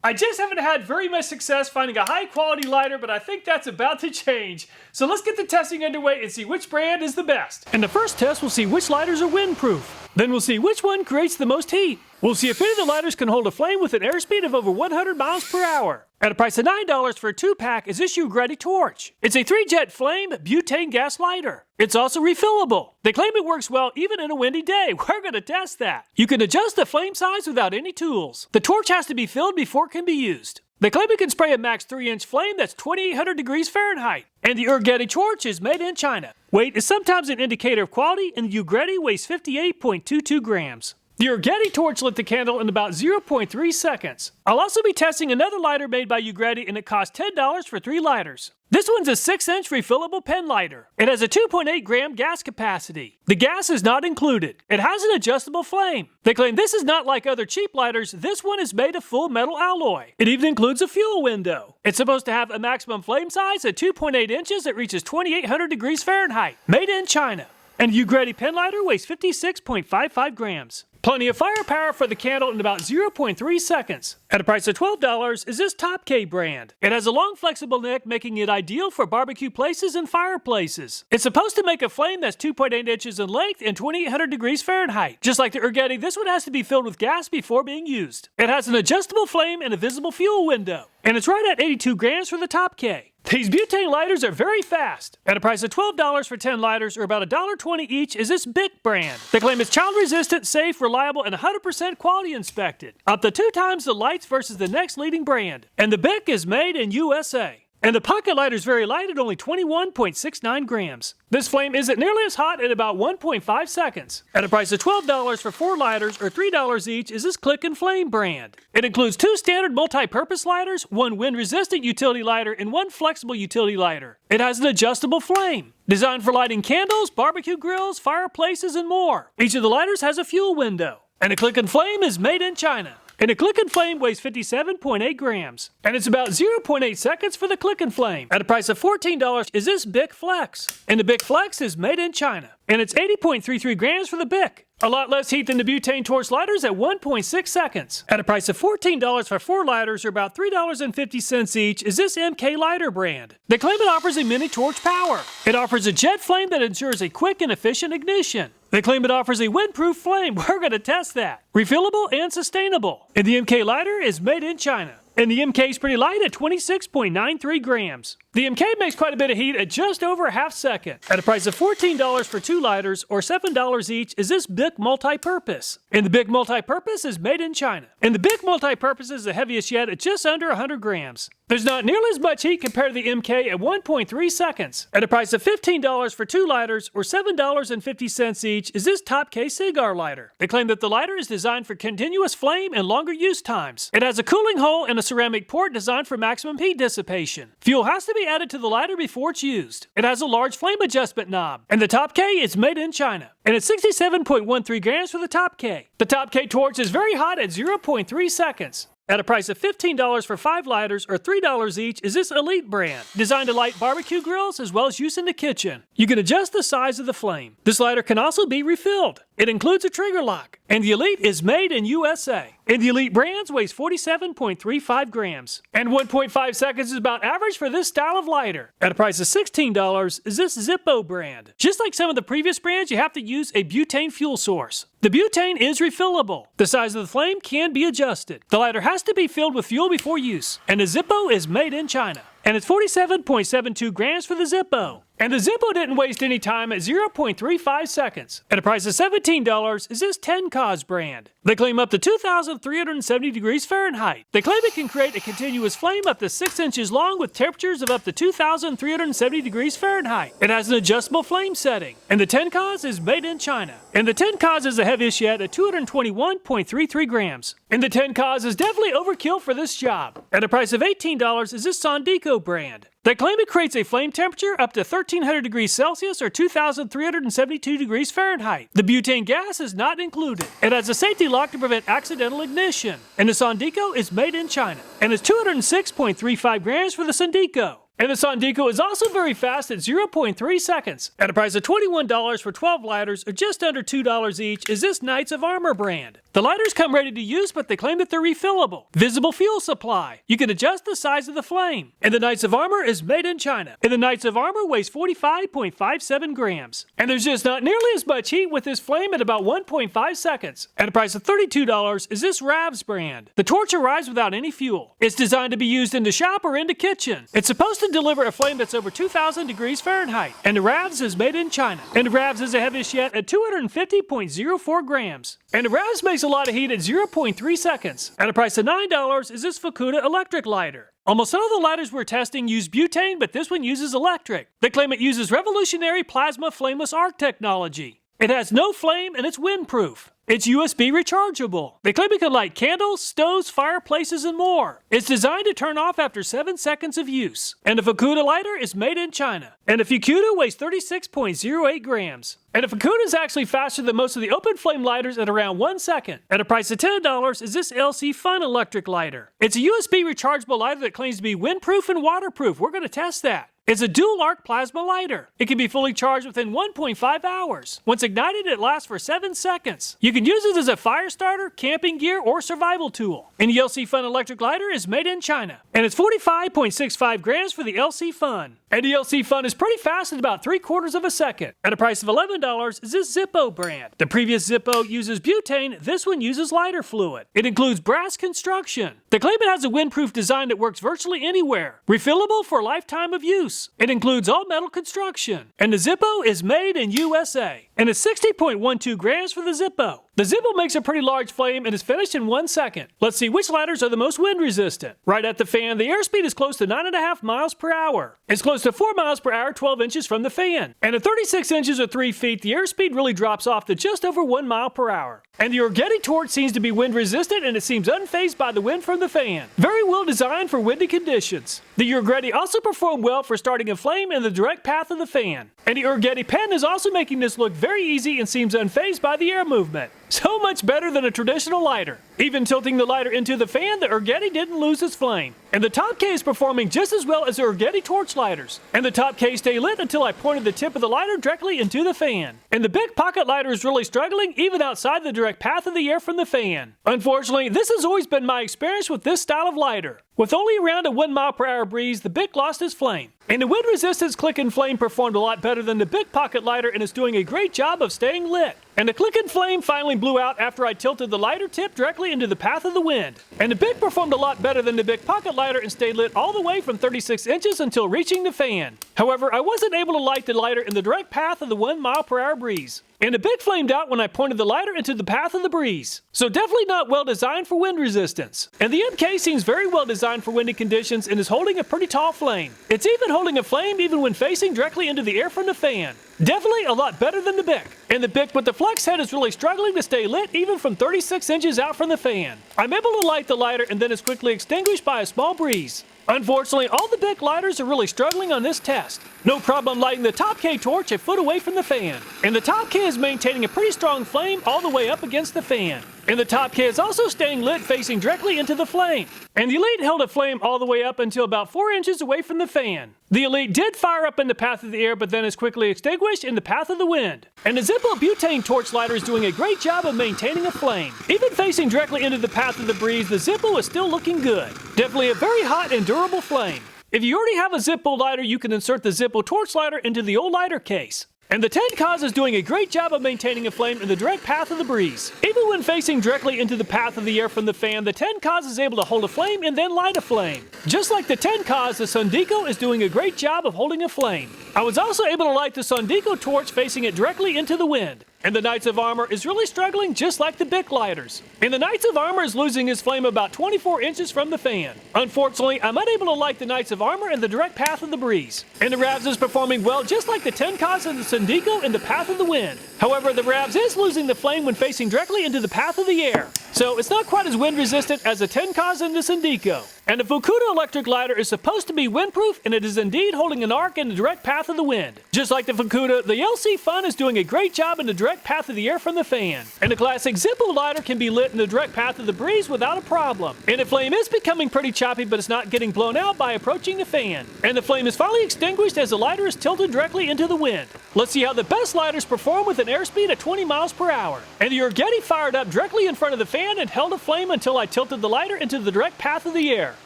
I just haven't had very much success finding a high quality lighter, but I think that's about to change. So let's get the testing underway and see which brand is the best. In the first test, we'll see which lighters are windproof. Then we'll see which one creates the most heat. We'll see if any of the lighters can hold a flame with an airspeed of over 100 miles per hour. At a price of $9 for a 2-pack is this Urgrette torch. It's a 3-jet flame butane gas lighter. It's also refillable. They claim it works well even in a windy day. We're going to test that. You can adjust the flame size without any tools. The torch has to be filled before it can be used. They claim it can spray a max 3-inch flame that's 2,800 degrees Fahrenheit. And the Urgrette torch is made in China. Weight is sometimes an indicator of quality, and the Urgrette weighs 58.22 grams. The Urgrette torch lit the candle in about 0.3 seconds. I'll also be testing another lighter made by Urgrette, and it costs $10 for 3 lighters. This one's a 6-inch refillable pen lighter. It has a 2.8 gram gas capacity. The gas is not included. It has an adjustable flame. They claim this is not like other cheap lighters. This one is made of full metal alloy. It even includes a fuel window. It's supposed to have a maximum flame size at 2.8 inches that reaches 2,800 degrees Fahrenheit. Made in China. And the Urgrette pen lighter weighs 56.55 grams. Plenty of firepower for the candle in about 0.3 seconds. At a price of $12 is this Topkay brand. It has a long flexible neck, making it ideal for barbecue places and fireplaces. It's supposed to make a flame that's 2.8 inches in length and 2,800 degrees Fahrenheit. Just like the Urgrette, this one has to be filled with gas before being used. It has an adjustable flame and a visible fuel window. And it's right at 82 grams for the Topkay. These butane lighters are very fast. At a price of $12 for 10 lighters, or about $1.20 each, is this Bic brand. They claim it's child-resistant, safe, reliable, and 100% quality inspected. Up to 2 times the lights versus the next leading brand. And the Bic is made in USA. And the pocket lighter is very light at only 21.69 grams. This flame isn't nearly as hot at about 1.5 seconds. At a price of $12 for 4 lighters, or $3 each, is this Click and Flame brand. It includes 2 standard multi-purpose lighters, 1 wind-resistant utility lighter, and 1 flexible utility lighter. It has an adjustable flame, designed for lighting candles, barbecue grills, fireplaces, and more. Each of the lighters has a fuel window. And a Click and Flame is made in China. And a Click and Flame weighs 57.8 grams. And it's about 0.8 seconds for the Click and Flame. At a price of $14 is this Bic Flex. And the Bic Flex is made in China. And it's 80.33 grams for the Bic. A lot less heat than the butane torch lighters at 1.6 seconds. At a price of $14 for 4 lighters, or about $3.50 each, is this MK lighter brand. They claim it offers a mini torch power. It offers a jet flame that ensures a quick and efficient ignition. They claim it offers a windproof flame. We're going to test that. Refillable and sustainable. And the MK lighter is made in China. And the MK is pretty light at 26.93 grams. The MK makes quite a bit of heat at just over a half second. At a price of $14 for 2 lighters, or $7 each, is this Bic Multipurpose. And the Bic Multipurpose is made in China. And the Bic Multipurpose is the heaviest yet at just under 100 grams. There's not nearly as much heat compared to the MK at 1.3 seconds. At a price of $15 for 2 lighters, or $7.50 each, is this Topkay cigar lighter. They claim that the lighter is designed for continuous flame and longer use times. It has a cooling hole and a ceramic port designed for maximum heat dissipation. Fuel has to be added to the lighter before it's used. It has a large flame adjustment knob. And the Topkay is made in China. And it's 67.13 grams for the Topkay. The Topkay torch is very hot at 0.3 seconds. At a price of $15 for 5 lighters, or $3 each, is this Elite brand, designed to light barbecue grills as well as use in the kitchen. You can adjust the size of the flame. This lighter can also be refilled. It includes a trigger lock. And the Elite is made in USA. And the Elite brand weighs 47.35 grams. And 1.5 seconds is about average for this style of lighter. At a price of $16 is this Zippo brand. Just like some of the previous brands, you have to use a butane fuel source. The butane is refillable. The size of the flame can be adjusted. The lighter has to be filled with fuel before use. And the Zippo is made in China. And it's 47.72 grams for the Zippo. And the Zippo didn't waste any time at 0.35 seconds. At a price of $17 is this Tencoz brand. They claim up to 2,370 degrees Fahrenheit. They claim it can create a continuous flame up to 6 inches long with temperatures of up to 2,370 degrees Fahrenheit. It has an adjustable flame setting. And the Tencoz is made in China. And the Tencoz is the heaviest yet at 221.33 grams. And the Tencoz is definitely overkill for this job. At a price of $18 is this Sondiko brand. They claim it creates a flame temperature up to 1,300 degrees Celsius or 2,372 degrees Fahrenheit. The butane gas is not included. It has a safety lock to prevent accidental ignition. And the Sondiko is made in China. And it's 206.35 grams for the Sondiko. And the Sondiko is also very fast at 0.3 seconds. At a price of $21 for 12 lighters, or just under $2 each, is this Knights of Armur brand. The lighters come ready to use, but they claim that they're refillable. Visible fuel supply. You can adjust the size of the flame. And the Knights of Armur is made in China. And the Knights of Armur weighs 45.57 grams. And there's just not nearly as much heat with this flame at about 1.5 seconds. At a price of $32 is this Rav's brand. The torch arrives without any fuel. It's designed to be used in the shop or in the kitchen. It's supposed to deliver a flame that's over 2,000 degrees Fahrenheit. And the Rav's is made in China. And the Rav's is the heaviest yet at 250.04 grams. And the Rav's makes a lot of heat at 0.3 seconds. At a price of $9 is this Fukkuda electric lighter. Almost all the lighters we're testing use butane, but this one uses electric. They claim it uses revolutionary plasma flameless arc technology. It has no flame and it's windproof. It's USB rechargeable. They claim it can light candles, stoves, fireplaces, and more. It's designed to turn off after 7 seconds of use. And the Fukkuda lighter is made in China. And the Fukkuda weighs 36.08 grams. And the Fukkuda is actually faster than most of the open flame lighters at around 1 second. At a price of $10 is this LC Fun electric lighter. It's a USB rechargeable lighter that claims to be windproof and waterproof. We're going to test that. It's a dual arc plasma lighter. It can be fully charged within 1.5 hours. Once ignited, it lasts for 7 seconds. You can use it as a fire starter, camping gear, or survival tool. And the LC Fun electric lighter is made in China. And it's 45.65 grams for the LC Fun. And the LC Fun is pretty fast at about 3/4 of a second. At a price of $11 is this Zippo brand. The previous Zippo uses butane, this one uses lighter fluid. It includes brass construction. They claim it has a windproof design that works virtually anywhere. Refillable for a lifetime of use. It includes all metal construction. And the Zippo is made in USA. And it's 60.12 grams for the Zippo. The Zippo makes a pretty large flame and is finished in 1 second. Let's see which lighters are the most wind resistant. Right at the fan, the airspeed is close to 9.5 miles per hour. It's close to 4 miles per hour, 12 inches from the fan. And at 36 inches or 3 feet, the airspeed really drops off to just over 1 mile per hour. And the Urgrette torch seems to be wind resistant and it seems unfazed by the wind from the fan. Very well designed for windy conditions. The Urgrette also performed well for starting a flame in the direct path of the fan. And the Urgrette pen is also making this look very easy and seems unfazed by the air movement. So much better than a traditional lighter. Even tilting the lighter into the fan, the Urgrette didn't lose its flame. And the Topkay is performing just as well as the Urgrette torch lighters. And the Topkay stay lit until I pointed the tip of the lighter directly into the fan. And the big pocket lighter is really struggling even outside the direct path of the air from the fan. Unfortunately, this has always been my experience with this style of lighter. With only around a 1 mile per hour breeze, the Bic lost its flame. And the wind resistance click and flame performed a lot better than the Bic pocket lighter and is doing a great job of staying lit. And the click and flame finally blew out after I tilted the lighter tip directly into the path of the wind. And the Bic performed a lot better than the Bic pocket lighter and stayed lit all the way from 36 inches until reaching the fan. However, I wasn't able to light the lighter in the direct path of the 1 mile per hour breeze. And the Bic flamed out when I pointed the lighter into the path of the breeze. So definitely not well designed for wind resistance. And the MK seems very well designed for windy conditions and is holding a pretty tall flame. It's even holding a flame even when facing directly into the air from the fan. Definitely a lot better than the Bic. And the Bic with the flex head is really struggling to stay lit even from 36 inches out from the fan. I'm able to light the lighter and then it's quickly extinguished by a small breeze. Unfortunately, all the Bic lighters are really struggling on this test. No problem lighting the Topkay torch a foot away from the fan. And the Topkay is maintaining a pretty strong flame all the way up against the fan. And the Topkay is also staying lit facing directly into the flame. And the Elite held a flame all the way up until about 4 inches away from the fan. The Elite did fire up in the path of the air but then is quickly extinguished in the path of the wind. And the Zippo butane torch lighter is doing a great job of maintaining a flame. Even facing directly into the path of the breeze, the Zippo is still looking good. Definitely a very hot and durable flame. If you already have a Zippo lighter, you can insert the Zippo torch lighter into the old lighter case. And the Tencoz is doing a great job of maintaining a flame in the direct path of the breeze. Even when facing directly into the path of the air from the fan, the Tencoz is able to hold a flame and then light a flame. Just like the Tencoz, the Sondiko is doing a great job of holding a flame. I was also able to light the Sondiko torch facing it directly into the wind. And the Knights of Armur is really struggling just like the Bic lighters. And the Knights of Armur is losing his flame about 24 inches from the fan. Unfortunately, I'm unable to light the Knights of Armur in the direct path of the breeze. And the Ravs is performing well just like the Tencoz and the Sondiko in the path of the wind. However, the Ravs is losing the flame when facing directly into the path of the air. So it's not quite as wind resistant as the Tencoz and the Sondiko. And the Fukkuda electric lighter is supposed to be windproof, and it is indeed holding an arc in the direct path of the wind. Just like the Fukkuda, the LC Fun is doing a great job in the direct path of the air from the fan. And the classic Zippo lighter can be lit in the direct path of the breeze without a problem. And the flame is becoming pretty choppy, but it's not getting blown out by approaching the fan. And the flame is finally extinguished as the lighter is tilted directly into the wind. Let's see how the best lighters perform with an airspeed of 20 miles per hour. And the Urgrette fired up directly in front of the fan and held a flame until I tilted the lighter into the direct path of the air.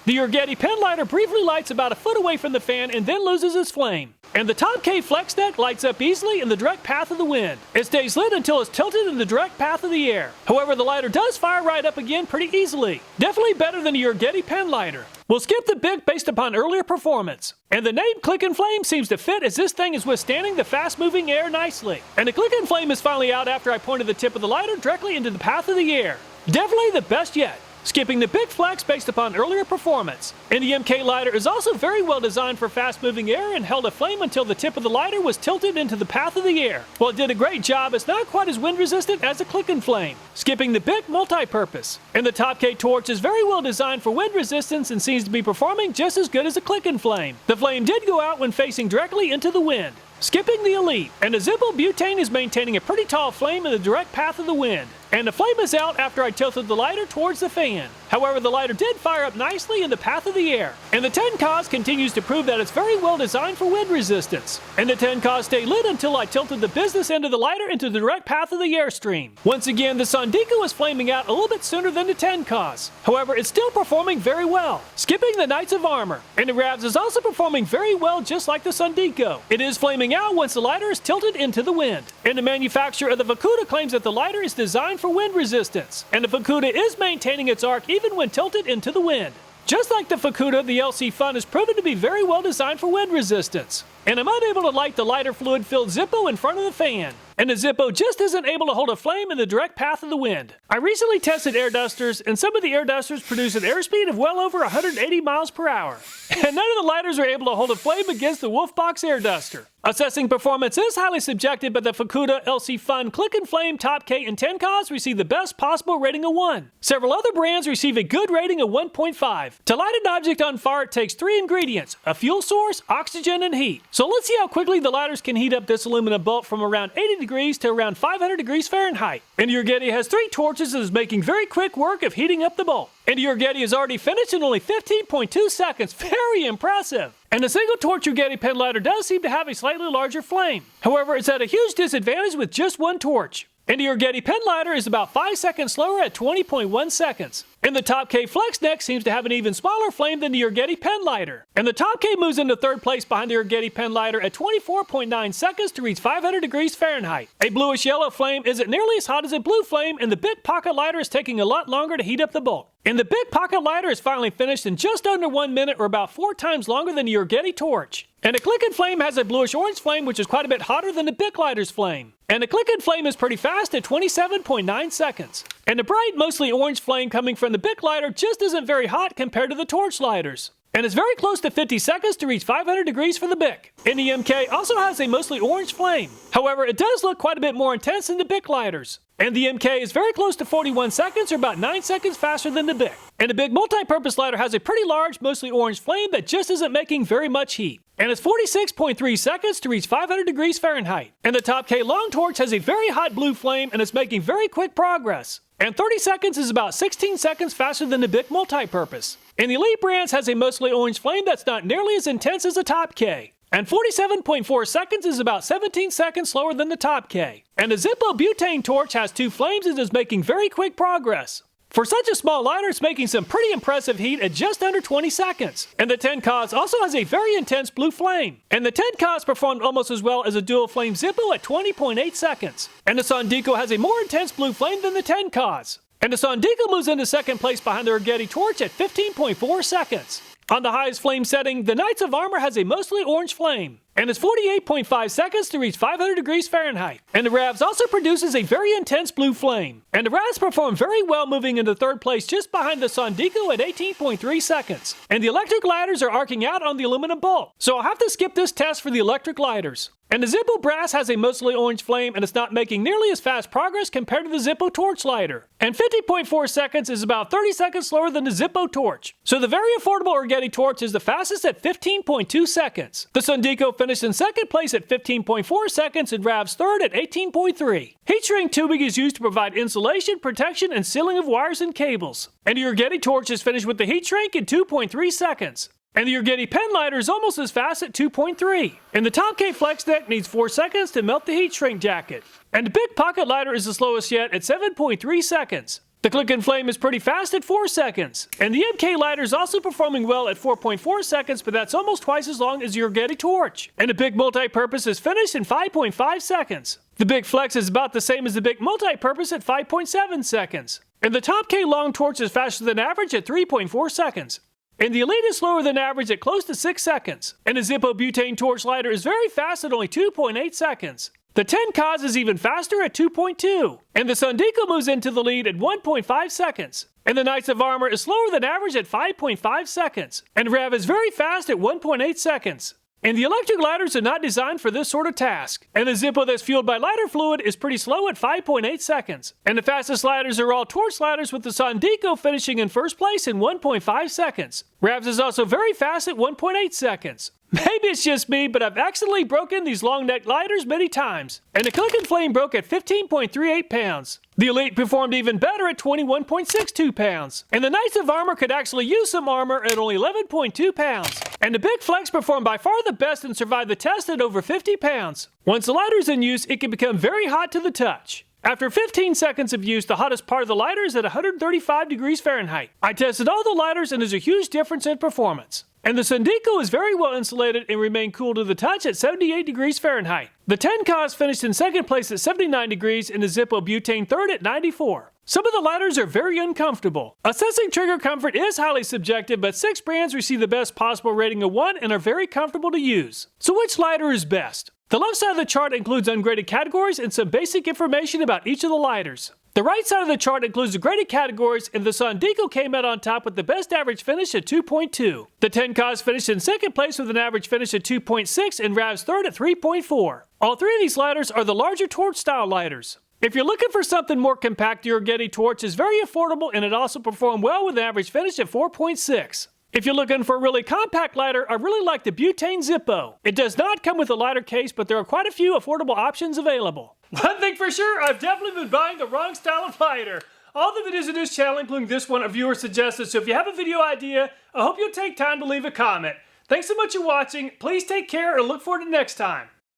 The Urgrette pen lighter briefly lights about a foot away from the fan and then loses its flame. And the Topkay flex deck lights up easily in the direct path of the wind. It stays lit until it's tilted in the direct path of the air. However, the lighter does fire right up again pretty easily. Definitely better than the Urgrette pen lighter. We'll skip the BIC based upon earlier performance. And the name Click and Flame seems to fit as this thing is withstanding the fast-moving air nicely. And the Click and Flame is finally out after I pointed the tip of the lighter directly into the path of the air. Definitely the best yet. Skipping the BIC flex based upon earlier performance. And the MK lighter is also very well designed for fast-moving air and held a flame until the tip of the lighter was tilted into the path of the air. While it did a great job, it's not quite as wind-resistant as the Click and Flame. Skipping the BIC multi-purpose. And the Topkay torch is very well designed for wind resistance and seems to be performing just as good as a Click and Flame. The flame did go out when facing directly into the wind. Skipping the Elite, and the Zippo butane is maintaining a pretty tall flame in the direct path of the wind. And the flame is out after I tilted the lighter towards the fan. However, the lighter did fire up nicely in the path of the air. And the Tencoz continues to prove that it's very well designed for wind resistance. And the Tencoz stayed lit until I tilted the business end of the lighter into the direct path of the airstream. Once again, the Sondiko is flaming out a little bit sooner than the Tencoz. However, it's still performing very well. Skipping the Knights of Armur. And the Ravs is also performing very well just like the Sondiko. It is flaming out once the lighter is tilted into the wind. And the manufacturer of the Fukkuda claims that the lighter is designed for wind resistance. And the Fukkuda is maintaining its arc even when tilted into the wind. Just like the Fukkuda, the LC Fun is proven to be very well designed for wind resistance. And I'm unable to light the lighter fluid-filled Zippo in front of the fan. And the Zippo just isn't able to hold a flame in the direct path of the wind. I recently tested air dusters, and some of the air dusters produce an airspeed of well over 180 miles per hour. And none of the lighters are able to hold a flame against the Wolfbox air duster. Assessing performance is highly subjective, but the Fukkuda, LC Fun, Click and Flame, Topkay, and Tencoz receive the best possible rating of 1. Several other brands receive a good rating of 1.5. To light an object on fire, it takes 3 ingredients: a fuel source, oxygen, and heat. So let's see how quickly the lighters can heat up this aluminum bolt from around 80 degrees to around 500 degrees Fahrenheit. And the Urgrette has 3 torches and is making very quick work of heating up the bolt. And the Urgrette is already finished in only 15.2 seconds. Very impressive. And the single torch Urgrette pen lighter does seem to have a slightly larger flame. However, it's at a huge disadvantage with just 1 torch. And the Urgrette pen lighter is about 5 seconds slower at 20.1 seconds. And the Topkay flex neck seems to have an even smaller flame than the Urgrette pen lighter. And the Topkay moves into 3rd place behind the Urgrette pen lighter at 24.9 seconds to reach 500 degrees Fahrenheit. A bluish yellow flame isn't nearly as hot as a blue flame, and the BIC pocket lighter is taking a lot longer to heat up the bolt. And the BIC pocket lighter is finally finished in just under 1 minute, or about 4 times longer than the Urgrette torch. And the Click and Flame has a bluish orange flame, which is quite a bit hotter than the BIC lighter's flame. And the Click and Flame is pretty fast at 27.9 seconds. And the bright, mostly orange flame coming from the BIC lighter just isn't very hot compared to the torch lighters. And it's very close to 50 seconds to reach 500 degrees for the BIC. And the MK also has a mostly orange flame. However, it does look quite a bit more intense than the BIC lighters. And the MK is very close to 41 seconds, or about 9 seconds faster than the BIC. And the BIC multi-purpose lighter has a pretty large, mostly orange flame that just isn't making very much heat. And it's 46.3 seconds to reach 500 degrees Fahrenheit. And the Topkay long torch has a very hot blue flame and is making very quick progress. And 30 seconds is about 16 seconds faster than the BIC multi-purpose. And the Elite brands has a mostly orange flame that's not nearly as intense as the Topkay. And 47.4 seconds is about 17 seconds slower than the Topkay. And the Zippo butane torch has 2 flames and is making very quick progress. For such a small lighter, it's making some pretty impressive heat at just under 20 seconds. And the Tencoz also has a very intense blue flame. And the Tencoz performed almost as well as a dual flame Zippo at 20.8 seconds. And the Sondiko has a more intense blue flame than the Tencoz. And the Sondiko moves into 2nd place behind the Urgrette torch at 15.4 seconds. On the highest flame setting, the Knights of Armur has a mostly orange flame. and it's 48.5 seconds to reach 500 degrees Fahrenheit. And the Ravs also produces a very intense blue flame. And the Ravs perform very well, moving into third place just behind the Sondiko at 18.3 seconds. And the electric lighters are arcing out on the aluminum bolt, so I'll have to skip this test for the electric lighters. And the Zippo brass has a mostly orange flame, and it's not making nearly as fast progress compared to the Zippo torch lighter. And 50.4 seconds is about 30 seconds slower than the Zippo torch. So the very affordable Urgrette torch is the fastest at 15.2 seconds. The Sondiko finished in second place at 15.4 seconds and Ravs third at 18.3. Heat shrink tubing is used to provide insulation, protection, and sealing of wires and cables. And the Urgrette torch is finished with the heat shrink in 2.3 seconds. And the Urgrette pen lighter is almost as fast at 2.3. And the Topkay flex deck needs 4 seconds to melt the heat shrink jacket. And the big pocket lighter is the slowest yet at 7.3 seconds. The click and flame is pretty fast at 4 seconds. And the MK lighter is also performing well at 4.4 seconds, but that's almost twice as long as the Urgrette torch. And the big multi-purpose is finished in 5.5 seconds. The big flex is about the same as the big multi-purpose at 5.7 seconds. And the Topkay long torch is faster than average at 3.4 seconds. And the Elite is slower than average at close to 6 seconds. And the Zippo butane torch lighter is very fast at only 2.8 seconds. The Tencoz is even faster at 2.2. And the Sondiko moves into the lead at 1.5 seconds. And the Knights of Armor is slower than average at 5.5 seconds. And Rav is very fast at 1.8 seconds. And the electric lighters are not designed for this sort of task. And the Zippo that's fueled by lighter fluid is pretty slow at 5.8 seconds. And the fastest lighters are all torch lighters, with the Sondiko finishing in first place in 1.5 seconds. Ravs is also very fast at 1.8 seconds. Maybe it's just me, but I've accidentally broken these long neck lighters many times. And the click and flame broke at 15.38 pounds. The Elite performed even better at 21.62 pounds. And the Knights of Armor could actually use some armor at only 11.2 pounds. And the Big Flex performed by far the best and survived the test at over 50 pounds. Once the lighter is in use, it can become very hot to the touch. After 15 seconds of use, the hottest part of the lighter is at 135 degrees Fahrenheit. I tested all the lighters and there's a huge difference in performance. And the Sondiko is very well insulated and remained cool to the touch at 78 degrees Fahrenheit. The Tencoz finished in second place at 79 degrees and the Zippo butane third at 94. Some of the lighters are very uncomfortable. Assessing trigger comfort is highly subjective, but 6 brands receive the best possible rating of 1 and are very comfortable to use. So which lighter is best? The left side of the chart includes ungraded categories and some basic information about each of the lighters. The right side of the chart includes the graded categories, and the Sondiko came out on top with the best average finish at 2.2. The Tencoz finished in second place with an average finish at 2.6 and Rav's third at 3.4. All 3 of these lighters are the larger torch style lighters. If you're looking for something more compact, the Urgrette torch is very affordable and it also performed well with an average finish at 4.6. If you're looking for a really compact lighter, I really like the Butane Zippo. It does not come with a lighter case, but there are quite a few affordable options available. One thing for sure, I've definitely been buying the wrong style of lighter. All the videos in this channel, including this one, are viewer suggested, so if you have a video idea, I hope you'll take time to leave a comment. Thanks so much for watching, please take care, and look forward to next time.